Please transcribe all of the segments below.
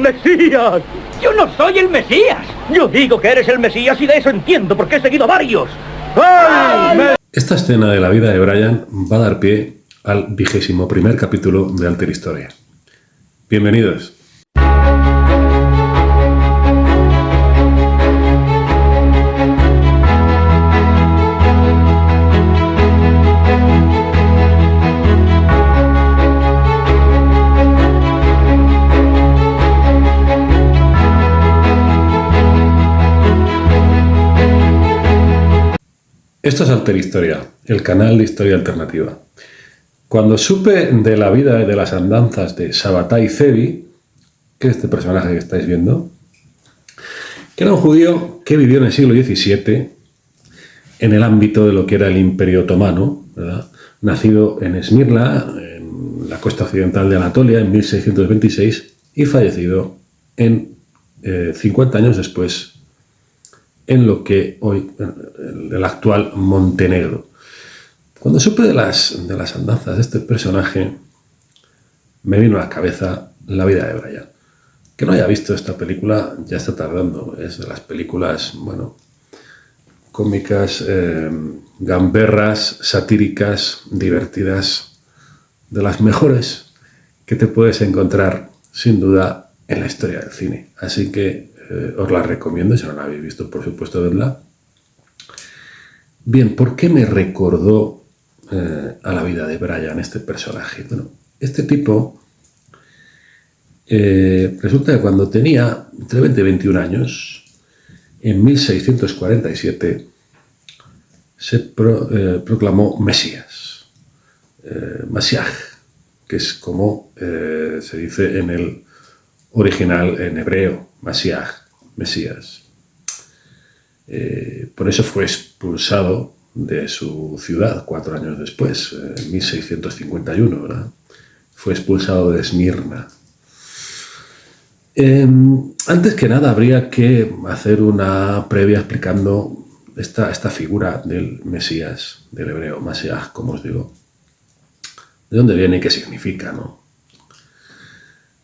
Mesías! ¡Yo no soy el Mesías! Yo digo que eres el Mesías y de eso entiendo porque he seguido varios. ¡Ay! Esta escena de la vida de Brian va a dar pie al 21º capítulo de Alter Historia. Bienvenidos. Esto es Alter Historia, el canal de historia alternativa. Cuando supe de la vida y de las andanzas de Sabbatai Zevi, que es este personaje que estáis viendo, que era un judío que vivió en el siglo XVII en el ámbito de lo que era el Imperio Otomano, ¿verdad? Nacido en Esmirna, en la costa occidental de Anatolia, en 1626, y fallecido en 50 años después en lo que hoy, el actual Montenegro. Cuando supe de las andanzas de este personaje, me vino a la cabeza La vida de Brian. Que no haya visto esta película ya está tardando. Es de las películas, bueno, cómicas, gamberras, satíricas, divertidas, de las mejores que te puedes encontrar, sin duda, en la historia del cine. Así que os la recomiendo, si no la habéis visto, por supuesto, vedla. Bien, ¿por qué me recordó a la vida de Brian este personaje? Bueno, este tipo resulta que cuando tenía entre 20 y 21 años, en 1647, se proclamó Mesías, Mashiach, que es como se dice en el original en hebreo, Mashiach, Mesías. Por eso fue expulsado de su ciudad 4 años después, en 1651, ¿verdad? Fue expulsado de Esmirna. Antes que nada habría que hacer una previa explicando esta figura del Mesías, del hebreo, Mashiach, como os digo. ¿De dónde viene y qué significa, no?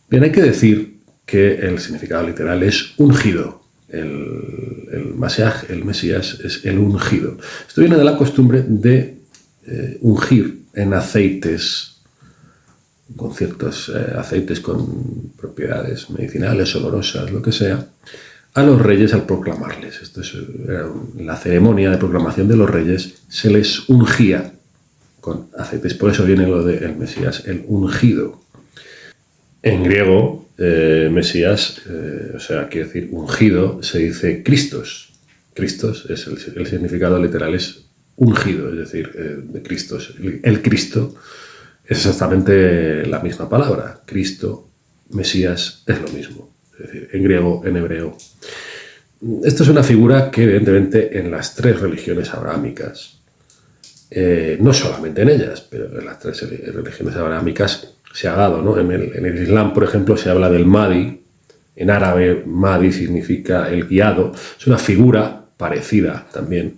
Bien, hay que decir que el significado literal es ungido. El Mashiach, el Mesías, es el ungido. Esto viene de la costumbre de ungir en aceites, con ciertos aceites con propiedades medicinales, olorosas, lo que sea, a los reyes al proclamarles. Esto es la ceremonia de proclamación de los reyes, se les ungía con aceites. Por eso viene lo del Mesías, el ungido. En griego, Mesías, o sea, quiere decir ungido, se dice Christos. Christos es el significado literal, es ungido, es decir, de Christos. El Cristo es exactamente la misma palabra. Cristo, Mesías, es lo mismo. Es decir, en griego, en hebreo. Esto es una figura que, evidentemente, en las 3 religiones abrahámicas, no solamente en ellas, pero en las 3 religiones abrahámicas se ha dado, ¿no? En el Islam, por ejemplo, se habla del Mahdi. En árabe, Mahdi significa el guiado. Es una figura parecida también,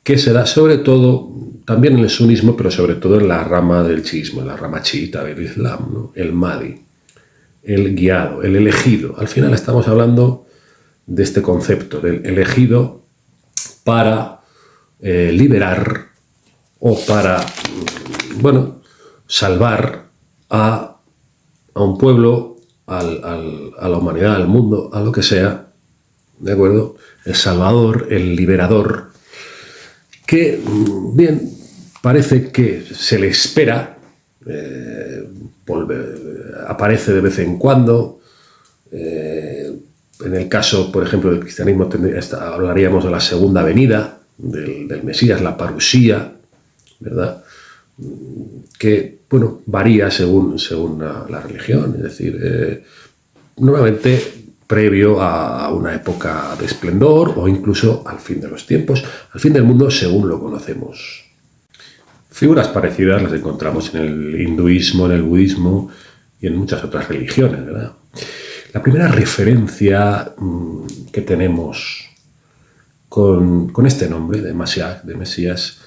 que se da sobre todo, también en el sunismo, pero sobre todo en la rama del chiismo, en la rama chiita del Islam, ¿no? El Mahdi, el guiado, el elegido. Al final estamos hablando de este concepto, del elegido para liberar o para, bueno, salvar a un pueblo, a la humanidad, al mundo, a lo que sea, ¿de acuerdo? El salvador, el liberador, que, bien, parece que se le espera, aparece de vez en cuando. En el caso, por ejemplo, del cristianismo, hablaríamos de la segunda venida del Mesías, la parusía, ¿verdad? Que, bueno, varía según la religión, es decir, normalmente previo a una época de esplendor o incluso al fin de los tiempos, al fin del mundo según lo conocemos. Figuras parecidas las encontramos en el hinduismo, en el budismo y en muchas otras religiones, ¿verdad? La primera referencia que tenemos con este nombre de Mashiach, de Mesías,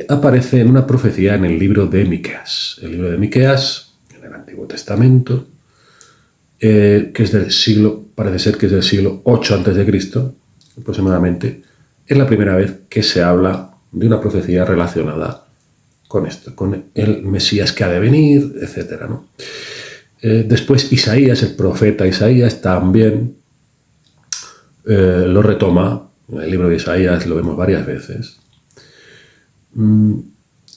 aparece en una profecía en el libro de Miqueas. El libro de Miqueas, en el Antiguo Testamento, que es del siglo, parece ser que es del siglo 8 a.C., aproximadamente, es la primera vez que se habla de una profecía relacionada con esto, con el Mesías que ha de venir, etc., ¿no? Después Isaías, el profeta Isaías, también lo retoma. En el libro de Isaías lo vemos varias veces.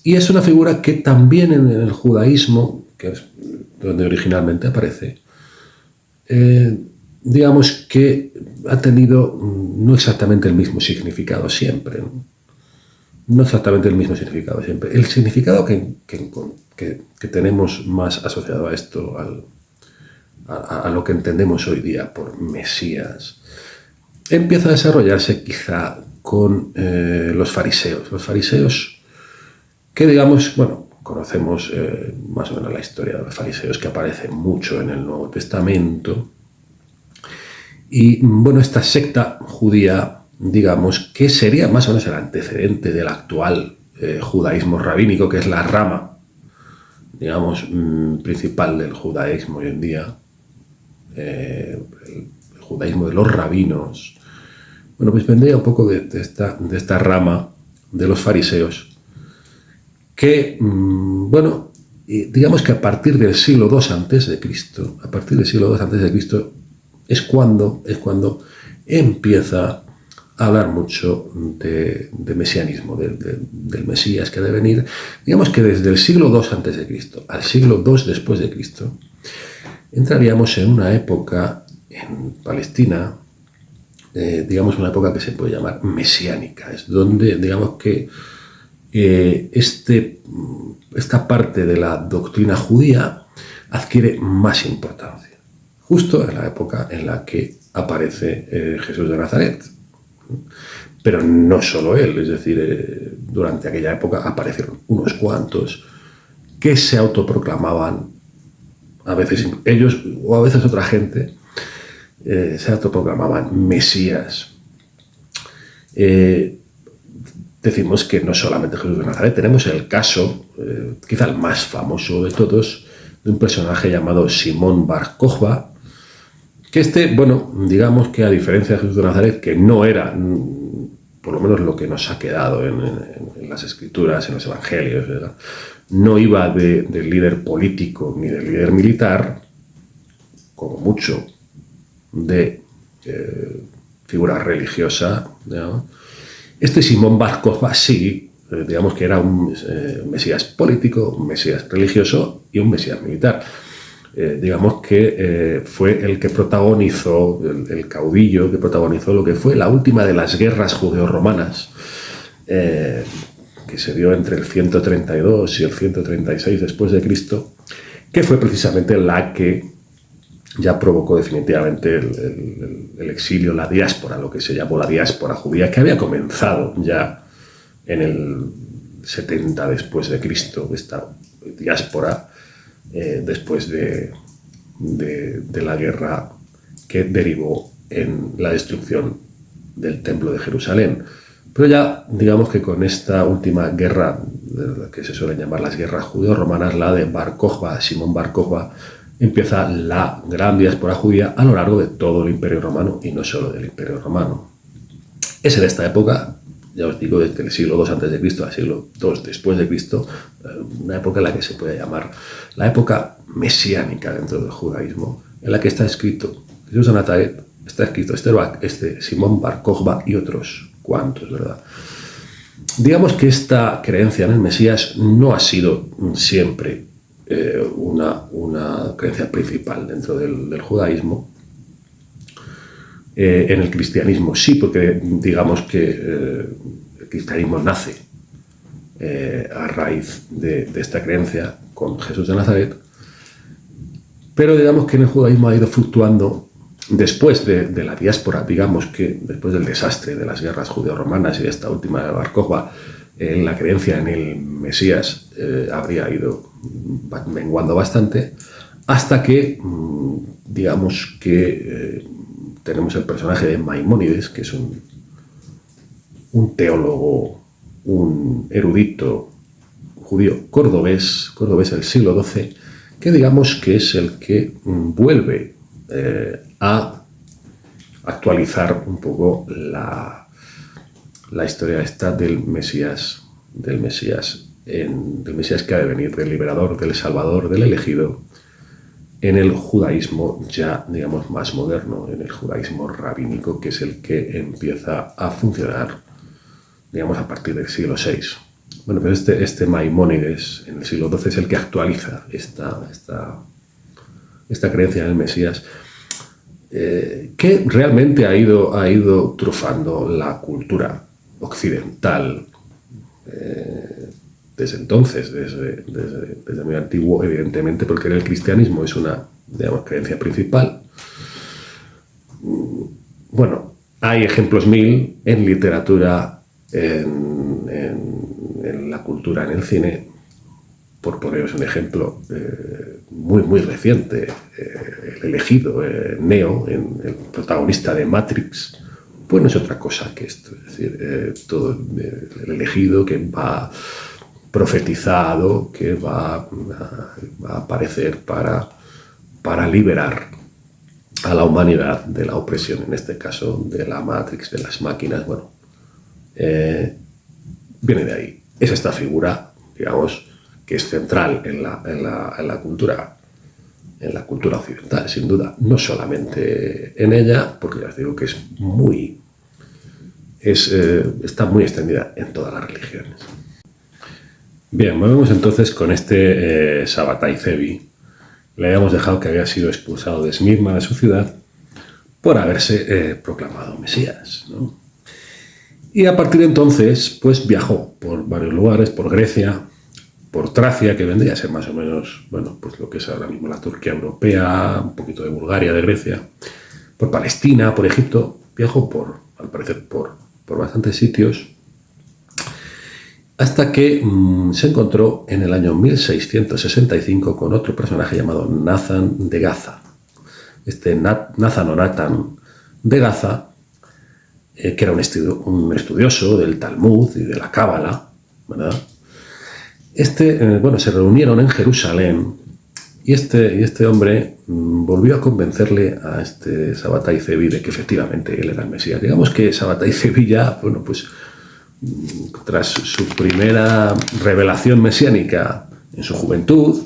Y es una figura que también en el judaísmo, que es donde originalmente aparece, digamos que ha tenido no exactamente el mismo significado siempre, ¿no? No exactamente el mismo significado siempre. El significado que tenemos más asociado a esto, a lo que entendemos hoy día por Mesías, empieza a desarrollarse quizá con los fariseos. Los fariseos que, digamos, bueno, conocemos más o menos la historia de los fariseos, que aparece mucho en el Nuevo Testamento. Y, bueno, esta secta judía, digamos, que sería más o menos el antecedente del actual judaísmo rabínico, que es la rama, digamos, principal del judaísmo hoy en día, el judaísmo de los rabinos. Bueno, pues vendría un poco de esta rama de los fariseos, que, bueno, digamos que a partir del siglo II a.C., es cuando empieza a hablar mucho de mesianismo, del Mesías que ha de venir. Digamos que desde el siglo II a.C. al siglo II después de Cristo entraríamos en una época en Palestina, digamos una época que se puede llamar mesiánica. Es donde, digamos que esta parte de la doctrina judía adquiere más importancia, justo en la época en la que aparece Jesús de Nazaret. Pero no solo él, es decir, durante aquella época aparecieron unos cuantos que se autoproclamaban, a veces ellos o a veces otra gente, se autoproclamaban Mesías. Decimos que no solamente Jesús de Nazaret, tenemos el caso, quizá el más famoso de todos, de un personaje llamado Simón Bar Kokhba, que bueno, digamos que a diferencia de Jesús de Nazaret, que no era, por lo menos lo que nos ha quedado en las escrituras, en los evangelios, ¿verdad?, no iba del líder político ni del líder militar, como mucho de figura religiosa, ¿no? Simón Bar Kokhba sí, digamos que era un mesías político, un mesías religioso y un mesías militar. Digamos que fue el que protagonizó, el caudillo que protagonizó lo que fue la última de las guerras judeo-romanas, que se dio entre el 132 y el 136 después de Cristo, que fue precisamente la que ya provocó definitivamente el exilio, la diáspora, lo que se llamó la diáspora judía, que había comenzado ya en el 70 después de Cristo, esta diáspora, después de la guerra que derivó en la destrucción del Templo de Jerusalén. Pero ya, digamos que con esta última guerra, que se suelen llamar las guerras judeo-romanas, la de Bar Kokhba, Simón Bar Kokhba, empieza la gran diáspora judía a lo largo de todo el Imperio Romano y no solo del Imperio Romano. Es en esta época, ya os digo, desde el siglo II a.C. al siglo II después de Cristo, una época en la que se puede llamar la época mesiánica dentro del judaísmo, en la que está escrito Jesús de Nazaret, está escrito Simón Bar Kokhba y otros cuantos, ¿verdad? Digamos que esta creencia en el Mesías no ha sido siempre una creencia principal dentro del judaísmo. En el cristianismo sí, porque digamos que el cristianismo nace a raíz de esta creencia con Jesús de Nazaret, pero digamos que en el judaísmo ha ido fluctuando después de la diáspora, digamos que después del desastre de las guerras judeo-romanas y de esta última de Bar Kokhba, la creencia en el Mesías habría ido menguando bastante, hasta que, digamos que tenemos el personaje de Maimónides, que es un teólogo, un erudito judío cordobés del siglo XII, que digamos que es el que vuelve a actualizar un poco la historia esta del Mesías que ha de venir, del liberador, del salvador, del elegido, en el judaísmo ya, digamos, más moderno, en el judaísmo rabínico, que es el que empieza a funcionar, digamos, a partir del siglo VI. Bueno, pero este Maimónides en el siglo XII es el que actualiza esta creencia en el Mesías, que realmente ha ido trufando la cultura occidental desde entonces, desde muy antiguo, evidentemente, porque el cristianismo es una, digamos, creencia principal. Bueno, hay ejemplos mil en literatura, en la cultura, en el cine. Por poneros un ejemplo muy reciente, el elegido, Neo, el protagonista de Matrix, pues no es otra cosa que esto. Es decir, todo el elegido que va profetizado, que va a aparecer para liberar a la humanidad de la opresión, en este caso de la Matrix, de las máquinas. Bueno, viene de ahí. Es esta figura, digamos, que es central en la cultura occidental, sin duda, no solamente en ella, porque ya os digo que está muy extendida en todas las religiones. Bien, volvemos entonces con este Sabbatai Zevi. Le habíamos dejado que había sido expulsado de Esmirna, de su ciudad, por haberse proclamado Mesías, ¿no? Y a partir de entonces, pues viajó por varios lugares, por Grecia, por Tracia, que vendría a ser más o menos, bueno, pues lo que es ahora mismo la Turquía europea, un poquito de Bulgaria, de Grecia, por Palestina, por Egipto. Viajó al parecer, por bastantes sitios, hasta que se encontró en el año 1665 con otro personaje llamado Nathan de Gaza. Este Nathan de Gaza, que era un estudioso del Talmud y de la Cábala, ¿verdad? Se reunieron en Jerusalén y este hombre volvió a convencerle a este Sabbatai Zevi de que efectivamente él era el Mesías. Digamos que Sabbatai Zevi ya, bueno, pues tras su primera revelación mesiánica en su juventud,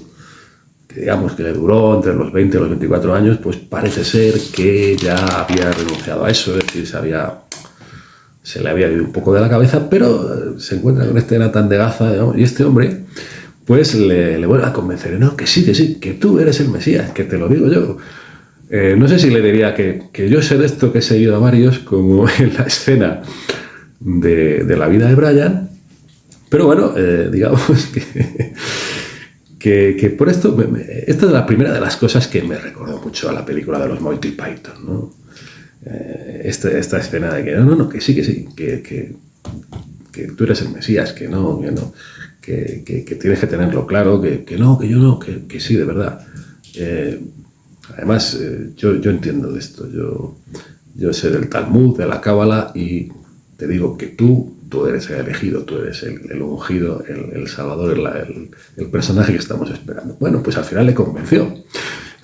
que digamos que le duró entre los 20 y los 24 años, pues parece ser que ya había renunciado a eso, es decir, se le había ido un poco de la cabeza, pero se encuentra con este Nathan de Gaza, digamos, y este hombre pues le vuelve a convencer, no, que sí, que tú eres el Mesías, que te lo digo yo. No sé si le diría que yo sé de esto, que he seguido a varios, como en la escena de la vida de Brian, pero bueno, digamos que por esto, esta es la primera de las cosas que me recordó mucho a la película de los Monty Python, ¿no? Esta escena de que no, que sí, que tú eres el Mesías, que tienes que tenerlo claro, que sí, de verdad. Además, yo entiendo de esto, yo sé del Talmud, de la Cábala, y te digo que tú eres el elegido, tú eres el ungido, el salvador, el personaje que estamos esperando. Bueno, pues al final le convenció.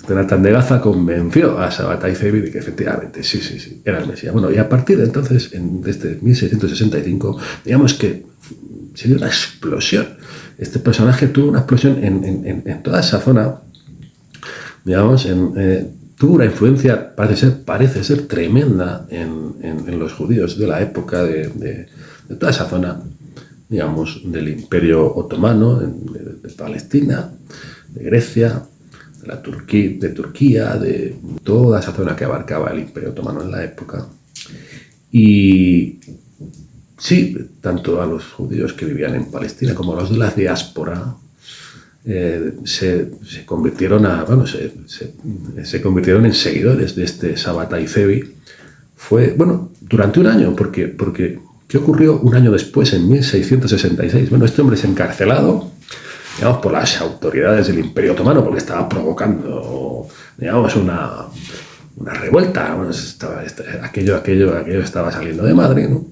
Nathan de Gaza convenció a Sabbatai Zevi de que efectivamente sí, era el Mesías. Bueno, y a partir de entonces, desde 1665, digamos que se dio una explosión. Este personaje tuvo una explosión en toda esa zona, digamos, tuvo una influencia, parece ser tremenda en los judíos de la época de toda esa zona, digamos, del Imperio Otomano, de Palestina, de Grecia, de Turquía, de toda esa zona que abarcaba el Imperio Otomano en la época. Y sí, tanto a los judíos que vivían en Palestina como a los de la diáspora se convirtieron en seguidores de este Sabbatai Zevi. Fue, bueno, durante un año, porque ¿qué ocurrió un año después, en 1666? Bueno, este hombre es encarcelado, digamos, por las autoridades del Imperio Otomano, porque estaba provocando, digamos, una revuelta. Bueno, aquello estaba saliendo de madre, ¿no?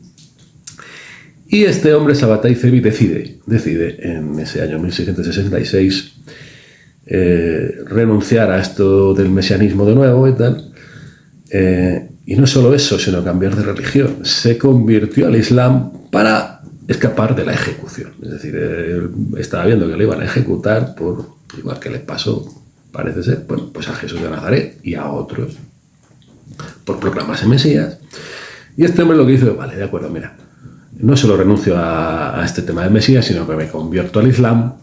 Y este hombre, Sabbatai Zevi, decide en ese año 1666 renunciar a esto del mesianismo de nuevo y tal. Y no solo eso, sino cambiar de religión. Se convirtió al Islam para escapar de la ejecución. Es decir, estaba viendo que le iban a ejecutar por, igual que le pasó, parece ser, bueno, pues a Jesús de Nazaret y a otros, por proclamarse Mesías. Y este hombre lo que hizo, vale, de acuerdo, mira, no solo renuncio a este tema del Mesías, sino que me convierto al Islam.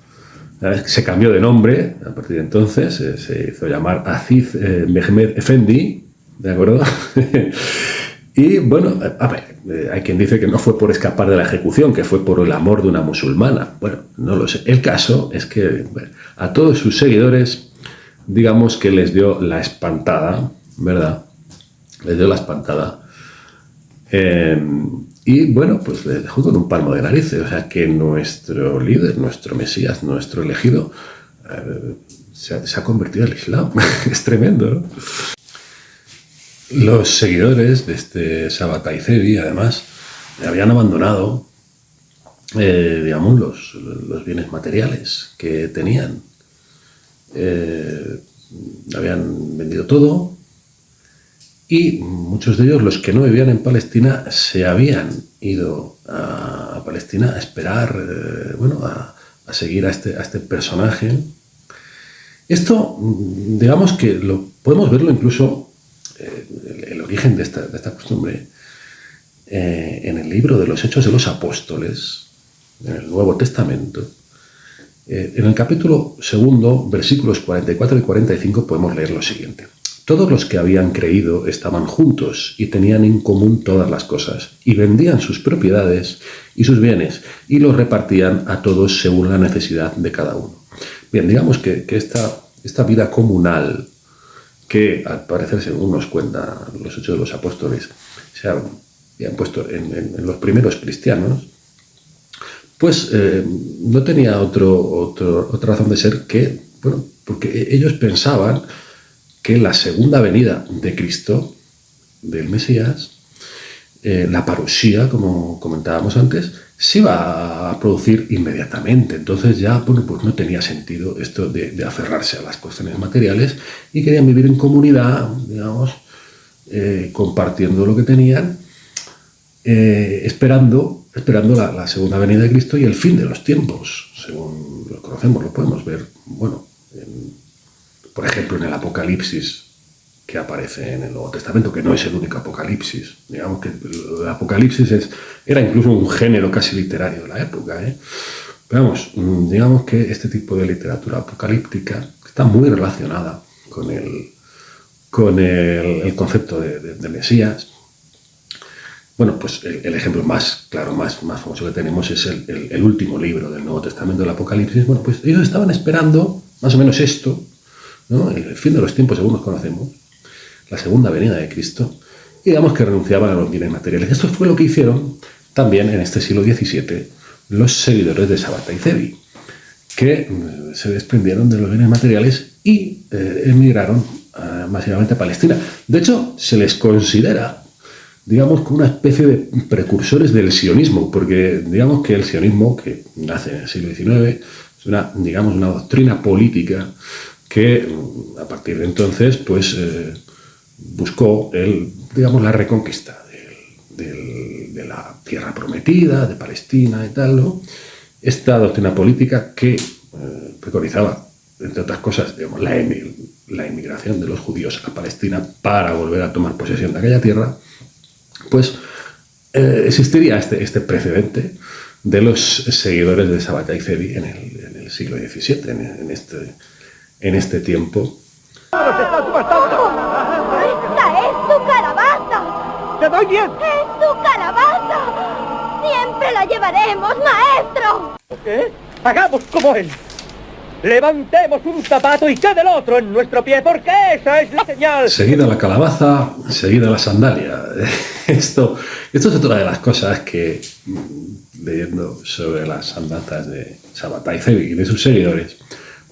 Se cambió de nombre, a partir de entonces se hizo llamar Aziz Mehmed Efendi, ¿de acuerdo? Y bueno, a ver, hay quien dice que no fue por escapar de la ejecución, que fue por el amor de una musulmana. Bueno, no lo sé. El caso es que bueno, a todos sus seguidores, digamos que les dio la espantada, ¿verdad? Les dio la espantada. Y bueno, pues les dejó con un palmo de narices. O sea que nuestro líder, nuestro Mesías, nuestro elegido, se ha convertido al Islam. Es tremendo, ¿no? Los seguidores de este Sabbatai Zevi, además, habían abandonado, digamos, los bienes materiales que tenían. Habían vendido todo y muchos de ellos, los que no vivían en Palestina, se habían ido a Palestina a esperar, bueno, a seguir a este personaje. Esto, digamos que podemos verlo incluso, el origen de esta costumbre, en el libro de los Hechos de los Apóstoles, en el Nuevo Testamento. En el capítulo 2, versículos 44 y 45, podemos leer lo siguiente. Todos los que habían creído estaban juntos y tenían en común todas las cosas, y vendían sus propiedades y sus bienes, y los repartían a todos según la necesidad de cada uno. Bien, digamos que esta vida comunal, que al parecer, según nos cuentan los Hechos de los Apóstoles, se habían puesto en los primeros cristianos, pues no tenía otra razón de ser que, bueno, porque ellos pensaban que la segunda venida de Cristo, del Mesías, la parusía, como comentábamos antes, se iba a producir inmediatamente. Entonces ya, bueno, pues no tenía sentido esto de aferrarse a las cuestiones materiales y querían vivir en comunidad, digamos, compartiendo lo que tenían, esperando la segunda venida de Cristo y el fin de los tiempos, según lo conocemos, lo podemos ver, bueno, por ejemplo, en el Apocalipsis que aparece en el Nuevo Testamento, que no es el único Apocalipsis. Digamos que el Apocalipsis era incluso un género casi literario de la época, ¿eh? Pero vamos, digamos que este tipo de literatura apocalíptica está muy relacionada con el concepto de Mesías. Bueno, pues el ejemplo más claro, más famoso que tenemos es el último libro del Nuevo Testamento, del Apocalipsis. Bueno, pues ellos estaban esperando más o menos esto, ¿no? El fin de los tiempos, según nos conocemos, la segunda venida de Cristo, y digamos que renunciaban a los bienes materiales. Esto fue lo que hicieron también en este siglo XVII los seguidores de Sabbatai Zevi, que se desprendieron de los bienes materiales y emigraron masivamente a Palestina. De hecho, se les considera, digamos, como una especie de precursores del sionismo, porque digamos que el sionismo, que nace en el siglo XIX, es una doctrina política que a partir de entonces pues buscó la reconquista de la tierra prometida, de Palestina y tal, ¿no? Esta doctrina política que preconizaba, entre otras cosas, digamos, la inmigración de los judíos a Palestina para volver a tomar posesión de aquella tierra, pues existiría este precedente de los seguidores de Sabbatai Zevi en el siglo XVII, en este tiempo. ¡Esta es su calabaza! ¡Te doy 10! ¡Es su calabaza! ¡Siempre la llevaremos, maestro! ¿Qué? Hagamos como él. Levantemos un zapato y quede el otro en nuestro pie, porque esa es la señal. Seguida la calabaza, seguida la sandalia. Esto es otra de las cosas que, leyendo sobre las andanzas de Sabbatai Zevi y de sus seguidores,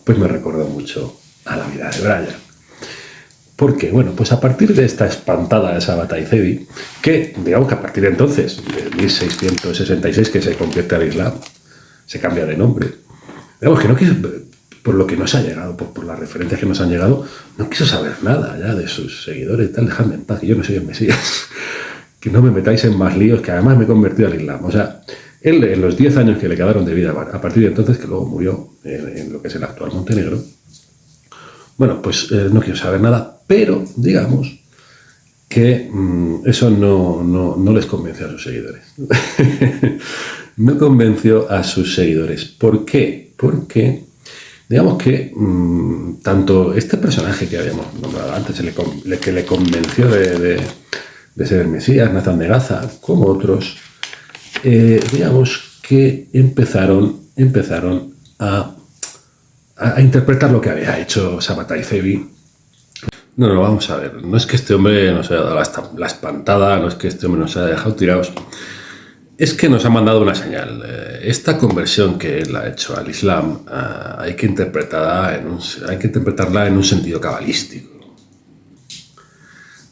pues me recordó mucho a la vida de Brian. Porque, bueno, pues a partir de esta espantada de Sabbatai Zevi, que digamos que a partir de entonces, de 1666, que se convierte al Islam, se cambia de nombre. Digamos que no quiso, por lo que nos ha llegado, por las referencias que nos han llegado, no quiso saber nada ya de sus seguidores y tal. Dejadme en paz, que yo no soy el Mesías. Que no me metáis en más líos, que además me he convertido al Islam. O sea, él en los 10 años que le quedaron de vida, a partir de entonces, que luego murió en lo que es el actual Montenegro, bueno, pues no quiero saber nada, pero digamos que eso no les convenció a sus seguidores. No convenció a sus seguidores. ¿Por qué? Porque digamos que tanto este personaje que habíamos nombrado antes, que le convenció de ser el Mesías, Nathan de Gaza, como otros, digamos que empezaron a interpretar lo que había hecho Sabbatai Zevi. No, vamos a ver, no es que este hombre nos haya dado la espantada, no es que este hombre nos haya dejado tirados, es que nos ha mandado una señal. Esta conversión que él ha hecho al Islam hay que interpretarla en un sentido cabalístico.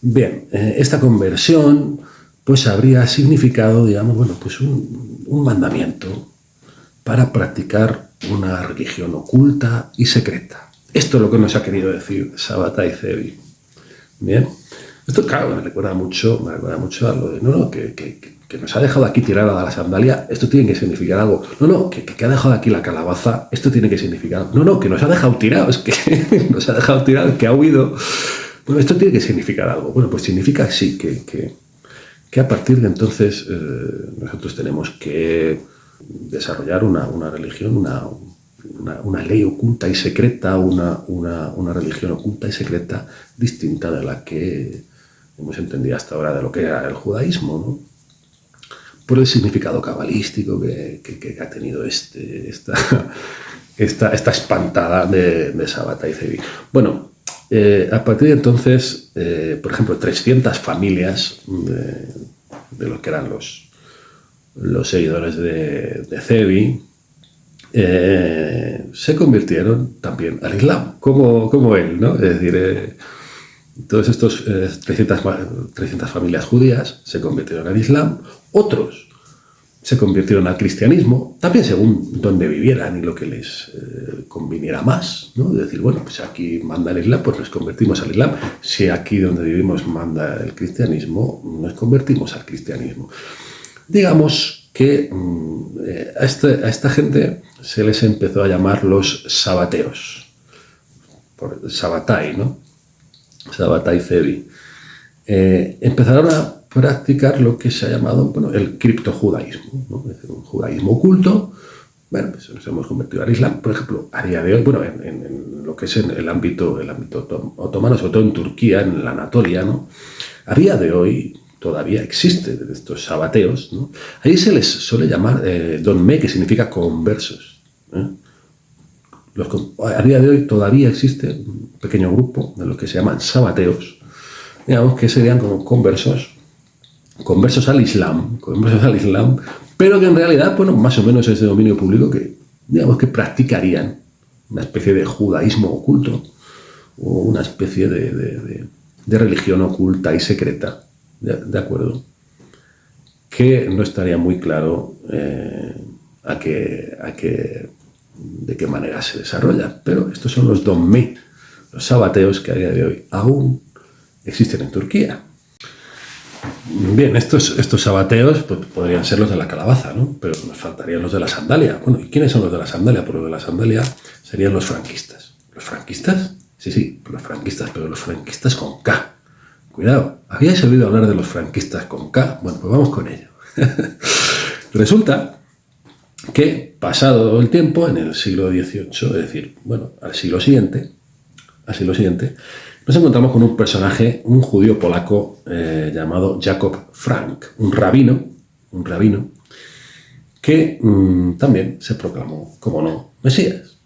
Bien, esta conversión pues habría significado, digamos, bueno, pues un mandamiento para practicar una religión oculta y secreta. Esto es lo que nos ha querido decir Sabbatai Zevi. Bien, esto claro me recuerda mucho a lo de que nos ha dejado aquí tirada la sandalia, esto tiene que significar algo. Que ha dejado aquí la calabaza, esto tiene que significar algo. Que nos ha dejado tirados, que nos ha dejado tirados, que ha huido. Bueno, esto tiene que significar algo. Bueno, pues significa sí que a partir de entonces nosotros tenemos que desarrollar una religión, una ley oculta y secreta, una religión oculta y secreta distinta de la que hemos entendido hasta ahora de lo que era el judaísmo, ¿no? Por el significado cabalístico que ha tenido esta espantada de Sabbatai Zevi. Bueno, a partir de entonces, por ejemplo, 300 familias de los que eran los seguidores de Zevi se convirtieron también al Islam, como él, ¿no? Es decir, todos estos 300 familias judías se convirtieron al Islam, otros se convirtieron al cristianismo, también según donde vivieran y lo que les conviniera más, ¿no? Es decir, bueno, pues aquí manda el Islam, pues nos convertimos al Islam. Si aquí donde vivimos manda el cristianismo, nos convertimos al cristianismo. Digamos que a esta gente se les empezó a llamar los sabateos, por Sabbatai, ¿no? Sabbatai Zevi. Empezaron a practicar lo que se ha llamado, bueno, el criptojudaísmo, ¿no? Es decir, un judaísmo oculto. Bueno, pues nos hemos convertido al Islam, por ejemplo, a día de hoy, bueno, en lo que es en el ámbito otomano, sobre todo en Turquía, en la Anatolia, ¿no? A día de hoy todavía existe de estos sabateos, ¿no? Ahí se les suele llamar donme, que significa conversos, ¿eh? A día de hoy todavía existe un pequeño grupo de los que se llaman sabateos, digamos que serían como conversos al Islam, pero que en realidad, bueno, más o menos es de dominio público que, digamos, que practicarían una especie de judaísmo oculto o una especie de religión oculta y secreta, ¿de acuerdo? Que no estaría muy claro de qué manera se desarrolla, pero estos son los donme, los sabateos que a día de hoy aún existen en Turquía. Bien, estos sabateos pues, podrían ser los de la calabaza, ¿no? Pero nos faltarían los de la sandalia. Bueno, ¿y quiénes son los de la sandalia? Pues los de la sandalia serían los franquistas. ¿Los franquistas? Sí, los franquistas, pero los franquistas con K. Cuidado, ¿habíais oído hablar de los franquistas con K? Bueno, pues vamos con ello. Resulta que, pasado el tiempo, en el siglo XVIII, es decir, bueno, al siglo siguiente, nos encontramos con un personaje, un judío polaco llamado Jacob Frank, un rabino que también se proclamó, como no, Mesías.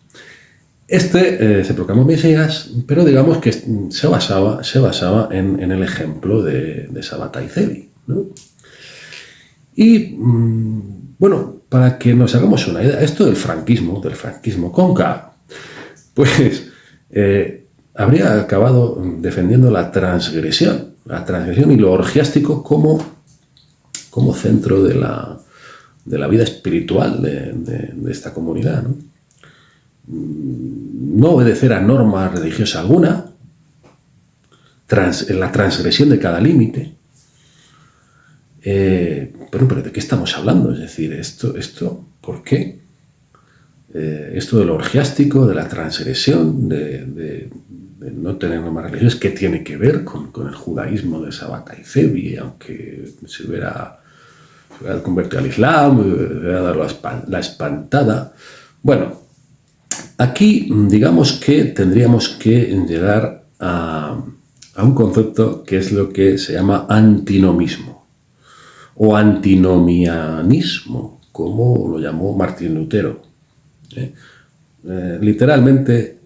Se proclamó Mesías, pero digamos que se basaba en el ejemplo de Sabbatai Zevi, ¿no? Y, bueno, para que nos hagamos una idea, esto del franquismo con K, pues habría acabado defendiendo la transgresión y lo orgiástico como centro de la vida espiritual de esta comunidad, ¿no? no obedecer a norma religiosa alguna, en la transgresión de cada límite. Pero ¿de qué estamos hablando? Es decir, esto ¿por qué? Esto de lo orgiástico, de la transgresión, de no tener normas religiosas, ¿qué tiene que ver con el judaísmo de Sabbatai Zevi? Aunque se hubiera convertido al Islam, hubiera dado la espantada. Bueno, aquí digamos que tendríamos que llegar a un concepto que es lo que se llama antinomismo o antinomianismo, como lo llamó Martín Lutero. Literalmente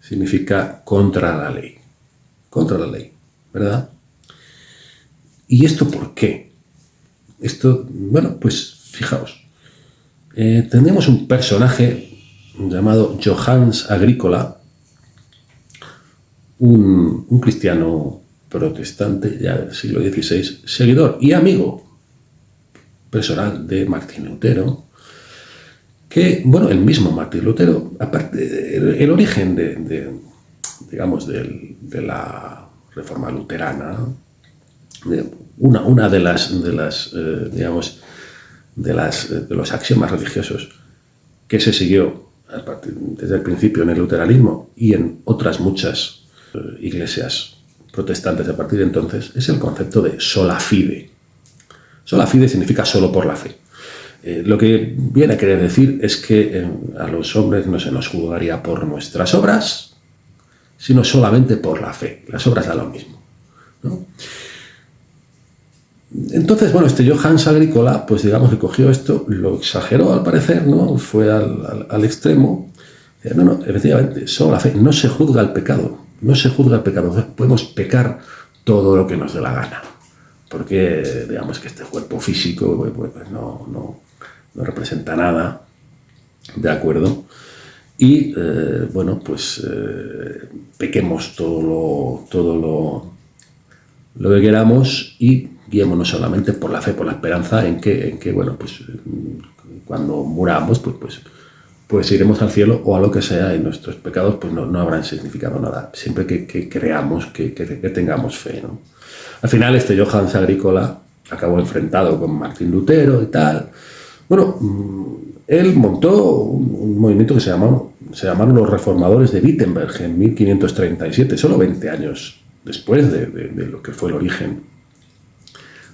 significa contra la ley, ¿verdad? ¿Y esto por qué? Esto, bueno, pues fijaos, tenemos un personaje llamado Johannes Agricola, un cristiano protestante ya del siglo XVI, seguidor y amigo personal de Martín Lutero, que, bueno, el mismo Martín Lutero, aparte, el origen de la Reforma luterana, una de los axiomas religiosos que se siguió desde el principio en el luteranismo y en otras muchas iglesias protestantes a partir de entonces, es el concepto de sola fide. Sola fide significa solo por la fe. Lo que viene a querer decir es que a los hombres no se nos juzgaría por nuestras obras, sino solamente por la fe. Las obras dan lo mismo, ¿no? Entonces, bueno, este Johannes Agricola, pues digamos que cogió esto, lo exageró al parecer, ¿no? Fue al extremo. No, efectivamente, solo la fe. No se juzga el pecado. No se juzga el pecado. Podemos pecar todo lo que nos dé la gana. Porque, digamos que este cuerpo físico pues no representa nada, ¿de acuerdo? Y, bueno, pues pequemos todo lo que queramos y guiémonos solamente por la fe, por la esperanza en que bueno, pues cuando muramos, pues iremos al cielo o a lo que sea, y nuestros pecados pues no habrán significado nada, siempre que creamos, que tengamos fe, ¿no? Al final este Johannes Agricola acabó enfrentado con Martín Lutero y tal. Bueno, él montó un movimiento que se llamaron los Reformadores de Wittenberg en 1537, solo 20 años después de lo que fue el origen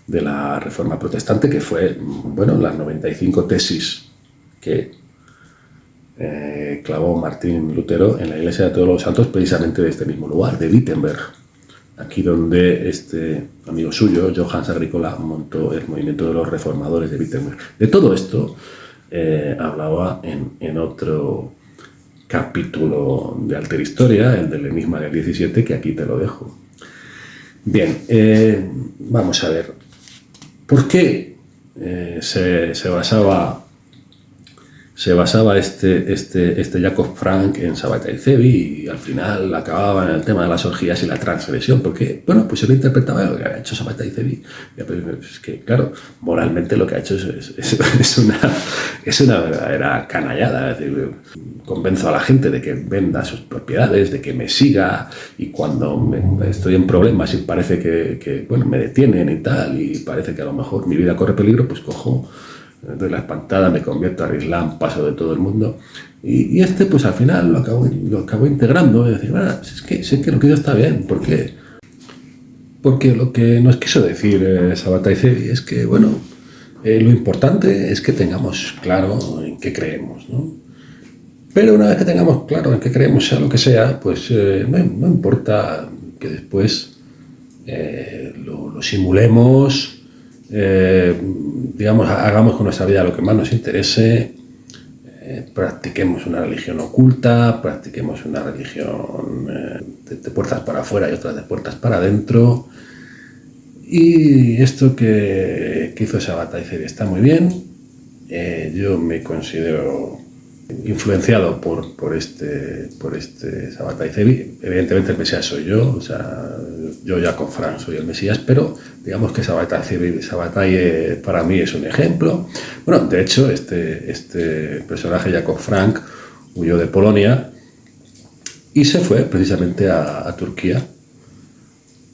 de la Reforma Protestante, que fue, bueno, las 95 tesis que clavó Martín Lutero en la Iglesia de Todos los Santos, precisamente de este mismo lugar, de Wittenberg, aquí donde este amigo suyo, Johannes Agricola, montó el movimiento de los Reformadores de Wittenberg. De todo esto hablaba en otro capítulo de Alter Historia, el del Enigma del 17, que aquí te lo dejo. Bien, vamos a ver. ¿Por qué se basaba este Jacob Frank en Sabbatai Zevi y al final acababa en el tema de las orgías y la transgresión? Porque, bueno, pues él interpretaba lo que había hecho Sabbatai Zevi. Es que, claro, moralmente lo que ha hecho es una verdadera canallada. Es decir, convenzo a la gente de que venda sus propiedades, de que me siga, y cuando estoy en problemas y parece que bueno, me detienen y tal, y parece que a lo mejor mi vida corre peligro, pues cojo, doy la espantada, me convierto al Islam, paso de todo el mundo, y este pues al final lo acabó integrando, es decir, bueno, es que lo que yo está bien. ¿Por qué? Porque lo que nos quiso decir Sabbatai Zevi es que, bueno, lo importante es que tengamos claro en qué creemos, ¿no? Pero una vez que tengamos claro en qué creemos, sea lo que sea, pues no importa que después lo simulemos, digamos, hagamos con nuestra vida lo que más nos interese, practiquemos una religión oculta, practiquemos una religión de puertas para afuera y otras de puertas para adentro. Y esto que hizo Sabbatai Zevi está muy bien. Yo me considero influenciado por este Sabbatai Zevi. Evidentemente el Mesías soy yo, o sea, yo Jacob Frank soy el Mesías, pero digamos que Sabbatai para mí es un ejemplo. Bueno, de hecho, este personaje Jacob Frank huyó de Polonia y se fue precisamente a Turquía,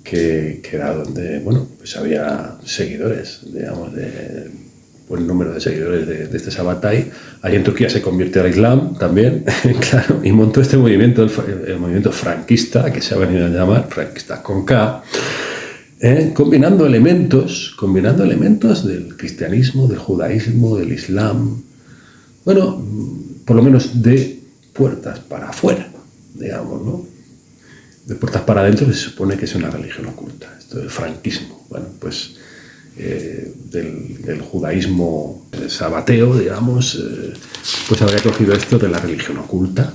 que era donde, bueno, pues había seguidores, digamos, de buen número de seguidores de este Sabbatai. Allí en Turquía se convirtió al Islam también, claro, y montó este movimiento, el movimiento franquista, que se ha venido a llamar franquista con K, combinando elementos del cristianismo, del judaísmo, del islam, bueno, por lo menos de puertas para afuera, digamos, ¿no? De puertas para adentro se supone que es una religión oculta, esto del franquismo. Bueno, pues del judaísmo sabateo, digamos, pues habría cogido esto de la religión oculta,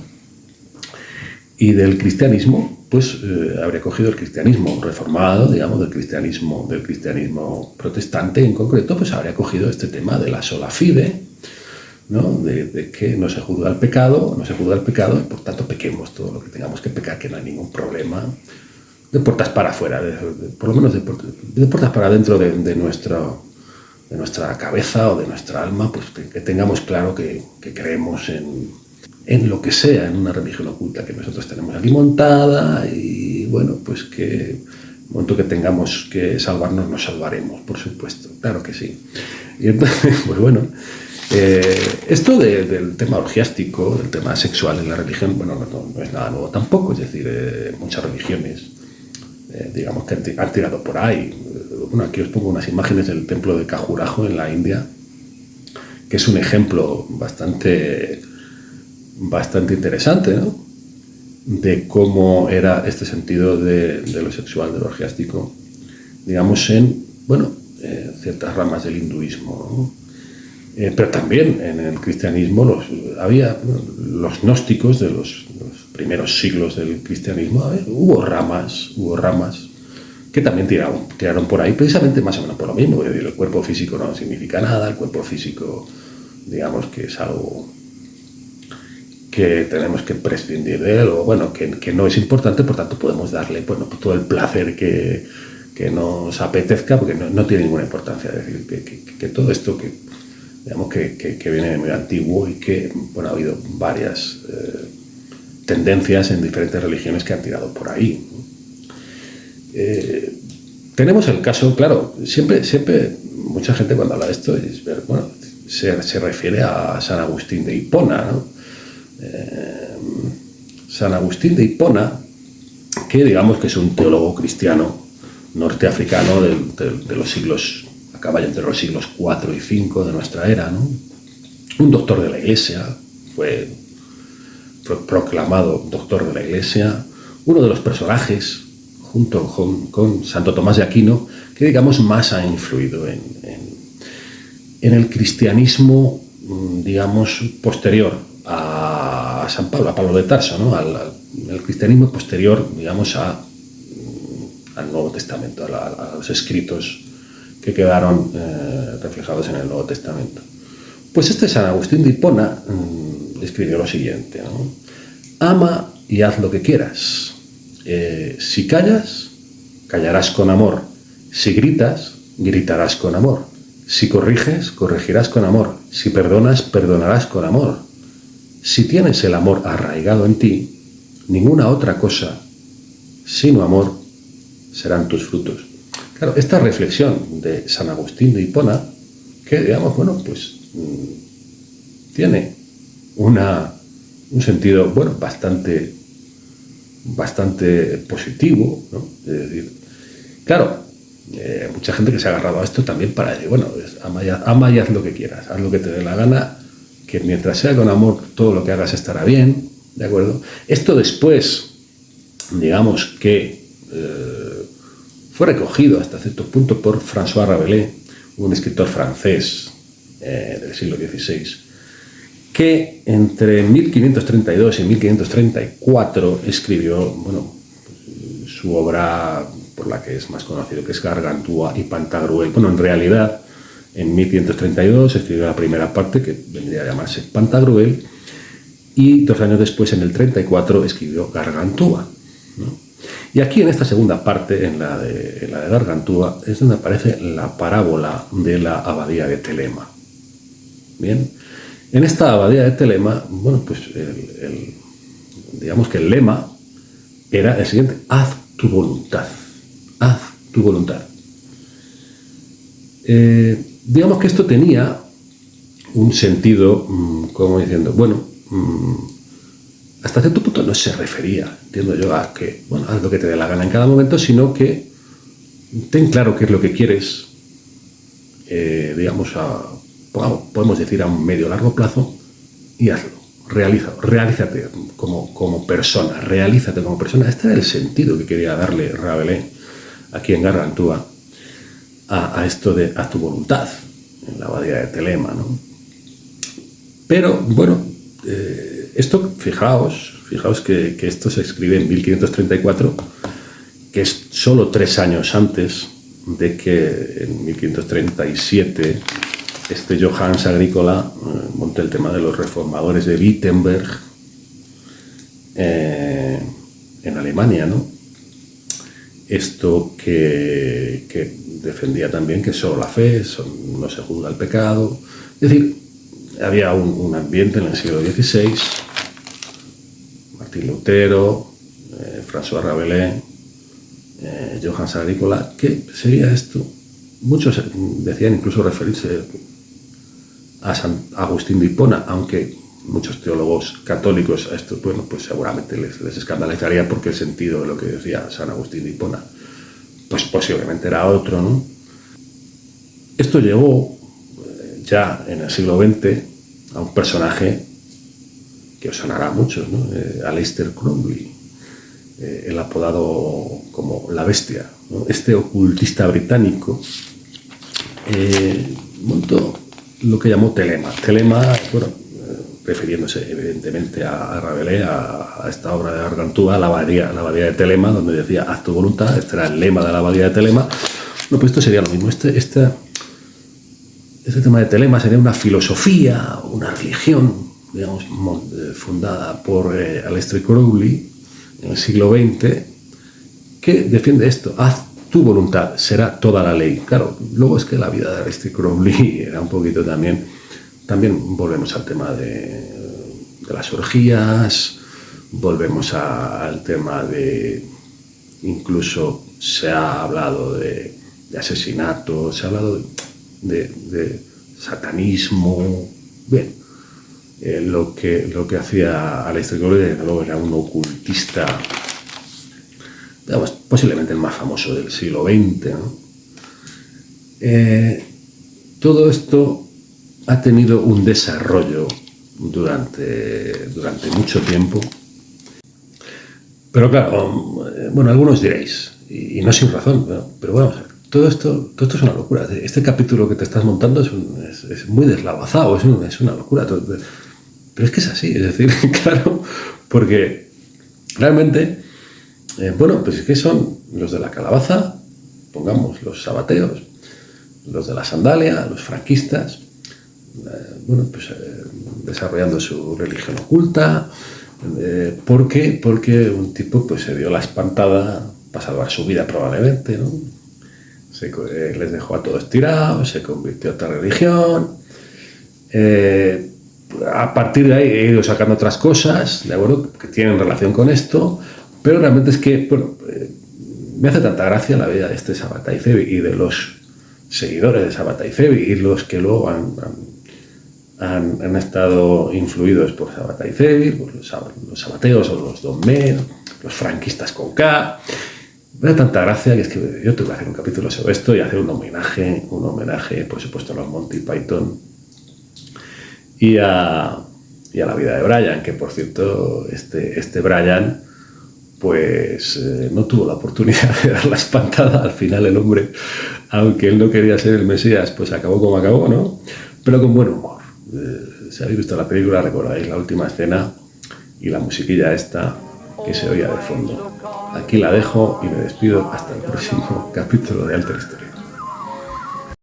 y del cristianismo, pues habría cogido el cristianismo reformado, digamos, del cristianismo protestante en concreto, pues habría cogido este tema de la sola fide, ¿no? De que no se juzga el pecado, y por tanto pequemos todo lo que tengamos que pecar, que no hay ningún problema. De puertas para afuera, por lo menos de puertas para adentro de nuestra cabeza o de nuestra alma, pues que tengamos claro que creemos en lo que sea, en una religión oculta que nosotros tenemos aquí montada, y bueno, pues que en el momento que tengamos que salvarnos, nos salvaremos, por supuesto, claro que sí. Y entonces, pues bueno, esto del tema orgiástico, del tema sexual en la religión, bueno, no es nada nuevo tampoco, es decir, muchas religiones, digamos, que han tirado por ahí. Bueno, aquí os pongo unas imágenes del templo de Khajuraho en la India, que es un ejemplo bastante interesante, ¿no? De cómo era este sentido de lo sexual, de lo orgiástico, digamos, en, bueno, ciertas ramas del hinduismo, ¿no? Pero también en el cristianismo había los gnósticos de los primeros siglos del cristianismo. Hubo ramas que también tiraron por ahí, precisamente más o menos por lo mismo. Es decir, el cuerpo físico no significa nada, el cuerpo físico, digamos, que es algo que tenemos que prescindir de él, o bueno, que no es importante, por tanto podemos darle, bueno, todo el placer que nos apetezca, porque no tiene ninguna importancia. Es decir, que todo esto digamos que viene de muy antiguo, y que, bueno, ha habido varias tendencias en diferentes religiones que han tirado por ahí. Tenemos el caso, claro, siempre mucha gente cuando habla de esto bueno, se refiere a San Agustín de Hipona, ¿no? San Agustín de Hipona, que digamos que es un teólogo cristiano norteafricano de los siglos, a caballo entre los siglos 4 y 5 de nuestra era, ¿no? Un doctor de la Iglesia, fue proclamado doctor de la Iglesia, uno de los personajes, junto con Santo Tomás de Aquino, que digamos más ha influido en el cristianismo, digamos, posterior a San Pablo, a Pablo de Tarso, ¿no? El cristianismo posterior, digamos, al Nuevo Testamento, a los escritos que quedaron reflejados en el Nuevo Testamento. Pues este San Agustín de Hipona escribió lo siguiente, ¿no? Ama y haz lo que quieras. Si callas, callarás con amor. Si gritas, gritarás con amor. Si corriges, corregirás con amor. Si perdonas, perdonarás con amor. Si tienes el amor arraigado en ti, ninguna otra cosa sino amor serán tus frutos. Claro, esta reflexión de San Agustín de Hipona, que digamos, bueno, pues tiene un sentido, bueno, bastante positivo, ¿no? Es decir, claro, mucha gente que se ha agarrado a esto también para decir, bueno, ama y haz lo que quieras, haz lo que te dé la gana, que mientras sea con amor todo lo que hagas estará bien, ¿de acuerdo? Esto después, digamos que fue recogido hasta cierto punto por François Rabelais, un escritor francés del siglo XVI, que entre 1532 y 1534 escribió, bueno, su obra por la que es más conocido, que es Gargantua y Pantagruel. Bueno, en realidad, en 1532 escribió la primera parte, que vendría a llamarse Pantagruel, y 2 años después, en el 34, escribió Gargantua, ¿no? Y aquí, en esta segunda parte, en la de Gargantua, es donde aparece la parábola de la abadía de Telema. Bien, en esta abadía de Telema, bueno, pues digamos que el lema era el siguiente: haz tu voluntad. Haz tu voluntad. Digamos que esto tenía un sentido, como diciendo, bueno, hasta cierto punto no se refería, entiendo yo, a que, bueno, haz lo que te dé la gana en cada momento, sino que ten claro qué es lo que quieres, digamos, podemos decir a un medio o largo plazo, y hazlo, realízate como persona, realízate como persona. Este era el sentido que quería darle Rabelais aquí en Gargantúa a esto de haz tu voluntad, en la abadía de Telema, ¿no? Pero, bueno, esto, fijaos que esto se escribe en 1534, que es solo 3 años antes de que en 1537 Johannes Agricola monte el tema de los reformadores de Wittenberg en Alemania, ¿no? Esto que defendía también que solo la fe, no se juzga el pecado. Es decir, había un ambiente en el siglo XVI, Martín Lutero, François Rabelais, Johannes Agricola, que sería esto. Muchos decían incluso referirse a San Agustín de Hipona, aunque muchos teólogos católicos a esto, bueno, pues seguramente les escandalizaría, porque el sentido de lo que decía San Agustín de Hipona, pues posiblemente era otro, ¿no? Esto llevó ya en el siglo XX a un personaje que os sonará mucho, ¿no? Aleister Crowley, el apodado como la bestia, ¿no? Este ocultista británico montó lo que llamó Telema. Telema, bueno, refiriéndose evidentemente a Rabelais, a esta obra de Gargantúa, la abadía de Telema, donde decía haz tu voluntad. Este era el lema de la abadía de Telema. No, pues esto sería lo mismo. Este tema de Telema sería una filosofía, una religión, digamos, fundada por Aleister Crowley en el siglo XX, que defiende esto: haz tu voluntad, será toda la ley. Claro, luego es que la vida de Aleister Crowley era un poquito también volvemos al tema de las orgías, volvemos al tema de, incluso se ha hablado de asesinatos, se ha hablado de satanismo. Bien, lo que hacía Aleister Crowley, luego era un ocultista, digamos, posiblemente el más famoso del siglo XX, ¿no? Todo esto ha tenido un desarrollo durante mucho tiempo. Pero claro, bueno, algunos diréis, y no sin razón, pero vamos a ver, todo esto es una locura. Este capítulo que te estás montando es muy deslavazado, es una locura. Pero es que es así, es decir, claro, porque realmente, bueno, pues es que son los de la calabaza, pongamos los sabateos, los de la sandalia, los franquistas, bueno, pues desarrollando su religión oculta. ¿Por qué? Porque un tipo pues se dio la espantada para salvar su vida, probablemente, ¿no? Les dejó a todos tirados, se convirtió a otra religión. A partir de ahí he ido sacando otras cosas, ¿de acuerdo?, que tienen relación con esto, pero realmente es que, bueno, me hace tanta gracia la vida de este Sabbatai Zevi y de los seguidores de Sabbatai Zevi y los que luego han estado influidos por Sabbatai Zevi, por los sabateos o los Domé, los franquistas con K. Me da tanta gracia que es que yo tengo que hacer un capítulo sobre esto y hacer un homenaje, por supuesto, a los Monty Python y a la vida de Brian, que por cierto, este Brian, pues no tuvo la oportunidad de dar la espantada. Al final el hombre, aunque él no quería ser el Mesías, pues acabó como acabó, ¿no? Pero con buen humor. Si habéis visto la película, recordáis la última escena y la musiquilla esta que se oía de fondo. Aquí la dejo y me despido hasta el próximo capítulo de Alter History.